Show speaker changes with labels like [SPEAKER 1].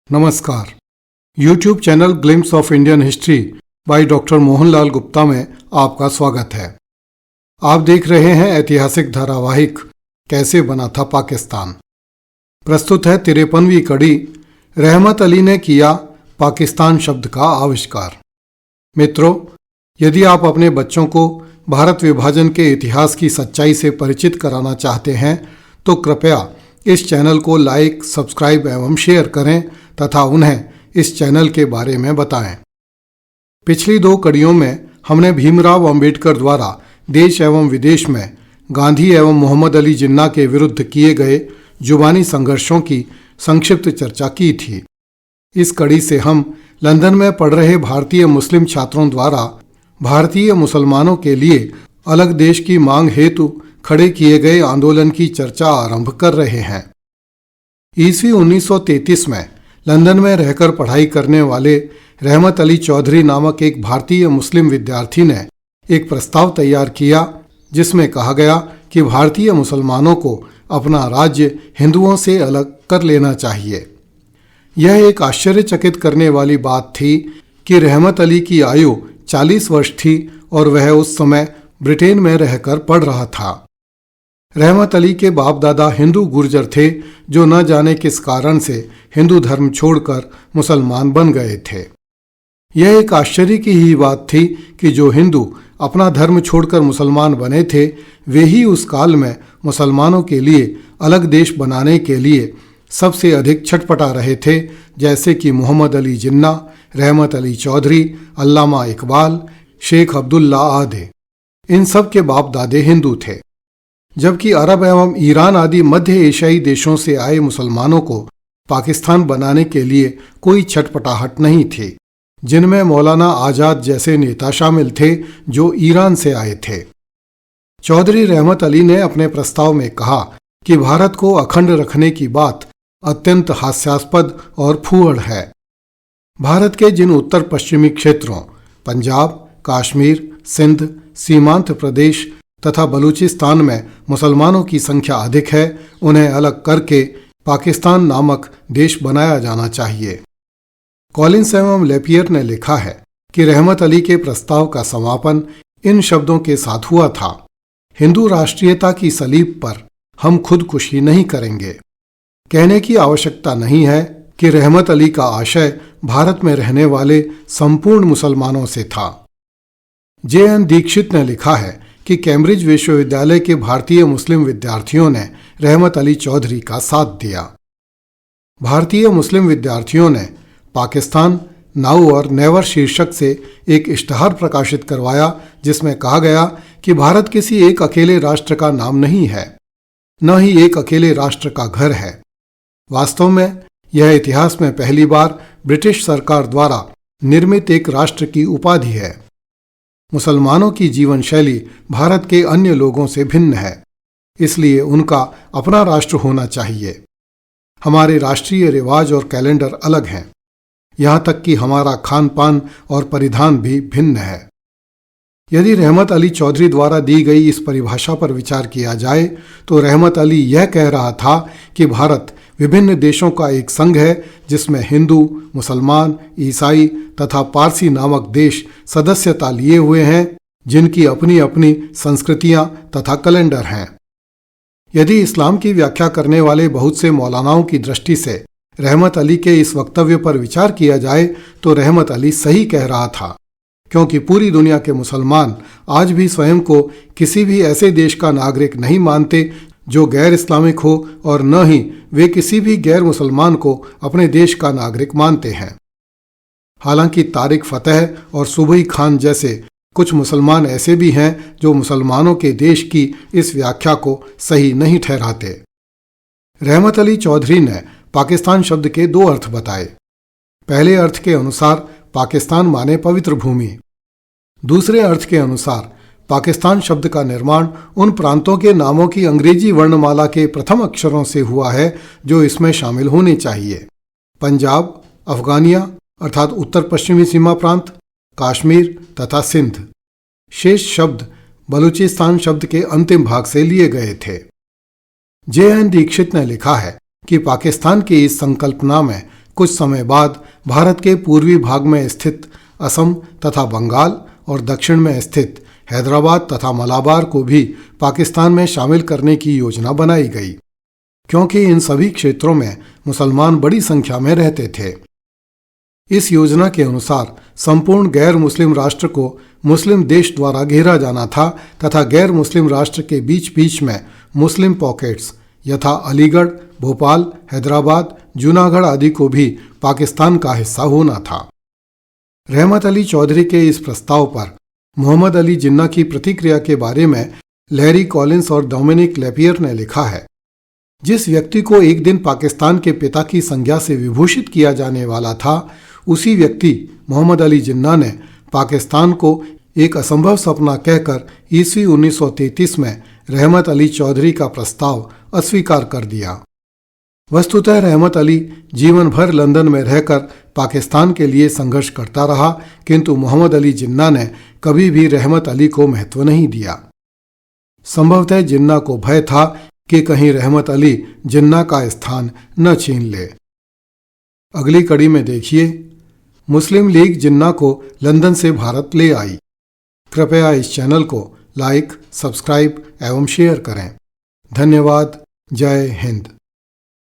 [SPEAKER 1] नमस्कार। YouTube channel glimpse of Indian history by doctor Mohanlal Gupta में आपका स्वागत है। आप देख रहे हैं ऐतिहासिक धारावाहिक कैसे बना था पाकिस्तान। प्रस्तुत है 53वीं कड़ी, रहमत अली ने किया पाकिस्तान शब्द का आविष्कार। मित्रों, यदि आप अपने बच्चों को भारत विभाजन के इतिहास की सच्चाई से परिचित कराना चाहते हैं तो कृपया इस चैनल को लाइक, सब्सक्राइब एवं शेयर करें तथा उन्हें इस चैनल के बारे में बताएं। पिछली 2 कड़ियों में हमने भीमराव अंबेडकर द्वारा देश एवं विदेश में गांधी एवं मोहम्मद अली जिन्ना के विरुद्ध किए गए जुबानी संघर्षों की संक्षिप्त चर्चा की थी। इस कड़ी से हम लंदन में पढ़ रहे भारतीय मुस्लिम छात्रों द्वारा भारतीय मुसलमानों के लिए अलग देश की मांग हेतु खड़े किए गए आंदोलन की चर्चा आरंभ कर रहे हैं। ईस्वी 1933 में लंदन में रहकर पढ़ाई करने वाले रहमत अली चौधरी नामक एक भारतीय मुस्लिम विद्यार्थी ने एक प्रस्ताव तैयार किया जिसमें कहा गया कि भारतीय मुसलमानों को अपना राज्य हिंदुओं से अलग कर लेना चाहिए। यह एक आश्चर्यचकित करने वाली बात थी कि रहमत अली की आयु 40 वर्ष थी और वह उस समय ब्रिटेन में रहकर पढ़ रहा था। रहमत अली के बाप दादा हिंदू गुर्जर थे जो न जाने किस कारण से हिंदू धर्म छोड़कर मुसलमान बन गए थे। यह एक आश्चर्य की ही बात थी कि जो हिंदू अपना धर्म छोड़कर मुसलमान बने थे वे ही उस काल में मुसलमानों के लिए अलग देश बनाने के लिए सबसे अधिक छटपटा रहे थे, जैसे कि मोहम्मद अली जिन्ना, रहमत अली चौधरी, अल्लामा इकबाल, शेख अब्दुल्ला आदि। इन सब के बाप दादे हिंदू थे, जबकि अरब एवं ईरान आदि मध्य एशियाई देशों से आए मुसलमानों को पाकिस्तान बनाने के लिए कोई छटपटाहट नहीं थी, जिनमें मौलाना आजाद जैसे नेता शामिल थे जो ईरान से आए थे। चौधरी रहमत अली ने अपने प्रस्ताव में कहा कि भारत को अखंड रखने की बात अत्यंत हास्यास्पद और फूहड़ है। भारत के जिन उत्तर पश्चिमी क्षेत्रों पंजाब, कश्मीर, सिंध, सीमांत प्रदेश तथा बलूचिस्तान में मुसलमानों की संख्या अधिक है, उन्हें अलग करके पाकिस्तान नामक देश बनाया जाना चाहिए। कॉलिंस एवं लेपियर ने लिखा है कि रहमत अली के प्रस्ताव का समापन इन शब्दों के साथ हुआ था: हिंदू राष्ट्रीयता की सलीब पर हम खुदकुशी नहीं करेंगे। कहने की आवश्यकता नहीं है कि रहमत अली का आशय भारत में रहने वाले संपूर्ण मुसलमानों से था। J.N. दीक्षित ने लिखा है कि कैम्ब्रिज विश्वविद्यालय के भारतीय मुस्लिम विद्यार्थियों ने रहमत अली चौधरी का साथ दिया। भारतीय मुस्लिम विद्यार्थियों ने पाकिस्तान नाउ और नेवर शीर्षक से एक इश्तहार प्रकाशित करवाया जिसमें कहा गया कि भारत किसी एक अकेले राष्ट्र का नाम नहीं है, न ही एक अकेले राष्ट्र का घर है। वास्तव में यह इतिहास में पहली बार ब्रिटिश सरकार द्वारा निर्मित एक राष्ट्र की उपाधि है। मुसलमानों की जीवन शैली भारत के अन्य लोगों से भिन्न है, इसलिए उनका अपना राष्ट्र होना चाहिए। हमारे राष्ट्रीय रिवाज और कैलेंडर अलग हैं, यहाँ तक कि हमारा खान पान और परिधान भी भिन्न है। यदि रहमत अली चौधरी द्वारा दी गई इस परिभाषा पर विचार किया जाए तो रहमत अली यह कह रहा था कि भारत विभिन्न देशों का एक संघ है जिसमें हिंदू, मुसलमान, ईसाई तथा पारसी नामक देश सदस्यता लिए हुए हैं, जिनकी अपनी अपनी संस्कृतियां तथा कैलेंडर हैं। यदि इस्लाम की व्याख्या करने वाले बहुत से मौलानाओं की दृष्टि से रहमत अली के इस वक्तव्य पर विचार किया जाए तो रहमत अली सही कह रहा था, क्योंकि पूरी दुनिया के मुसलमान आज भी स्वयं को किसी भी ऐसे देश का नागरिक नहीं मानते जो गैर इस्लामिक हो और न ही वे किसी भी गैर मुसलमान को अपने देश का नागरिक मानते हैं। हालांकि तारिक फतेह और सुबही खान जैसे कुछ मुसलमान ऐसे भी हैं जो मुसलमानों के देश की इस व्याख्या को सही नहीं ठहराते। रहमत अली चौधरी ने पाकिस्तान शब्द के 2 अर्थ बताए। पहले अर्थ के अनुसार पाकिस्तान माने पवित्र भूमि। दूसरे अर्थ के अनुसार पाकिस्तान शब्द का निर्माण उन प्रांतों के नामों की अंग्रेजी वर्णमाला के प्रथम अक्षरों से हुआ है जो इसमें शामिल होने चाहिए: पंजाब, अफगानिया अर्थात उत्तर पश्चिमी सीमा प्रांत, कश्मीर तथा सिंध। शेष शब्द बलूचिस्तान शब्द के अंतिम भाग से लिए गए थे। J.N. दीक्षित ने लिखा है कि पाकिस्तान की इस संकल्पना में कुछ समय बाद भारत के पूर्वी भाग में स्थित असम तथा बंगाल और दक्षिण में स्थित हैदराबाद तथा मलाबार को भी पाकिस्तान में शामिल करने की योजना बनाई गई, क्योंकि इन सभी क्षेत्रों में मुसलमान बड़ी संख्या में रहते थे। इस योजना के अनुसार संपूर्ण गैर मुस्लिम राष्ट्र को मुस्लिम देश द्वारा घेरा जाना था तथा गैर मुस्लिम राष्ट्र के बीच बीच में मुस्लिम पॉकेट्स यथा अलीगढ़, भोपाल, हैदराबाद, जूनागढ़ आदि को भी पाकिस्तान का हिस्सा होना था। रहमत अली चौधरी के इस प्रस्ताव पर मोहम्मद अली जिन्ना की प्रतिक्रिया के बारे में लैरी कॉलिंस और डोमिनिक लेपियर ने लिखा है, जिस व्यक्ति को एक दिन पाकिस्तान के पिता की संज्ञा से विभूषित किया जाने वाला था, उसी व्यक्ति मोहम्मद अली जिन्ना ने पाकिस्तान को एक असंभव सपना कहकर ईस्वी 1933 में रहमत अली चौधरी का प्रस्ताव अस्वीकार कर दिया। वस्तुतः रहमत अली जीवन भर लंदन में रहकर पाकिस्तान के लिए संघर्ष करता रहा, किंतु मोहम्मद अली जिन्ना ने कभी भी रहमत अली को महत्व नहीं दिया। संभवतः जिन्ना को भय था कि कहीं रहमत अली जिन्ना का स्थान न छीन ले। अगली कड़ी में देखिए, मुस्लिम लीग जिन्ना को लंदन से भारत ले आई। कृपया इस चैनल को लाइक, सब्सक्राइब एवं शेयर करें। धन्यवाद। जय हिंद।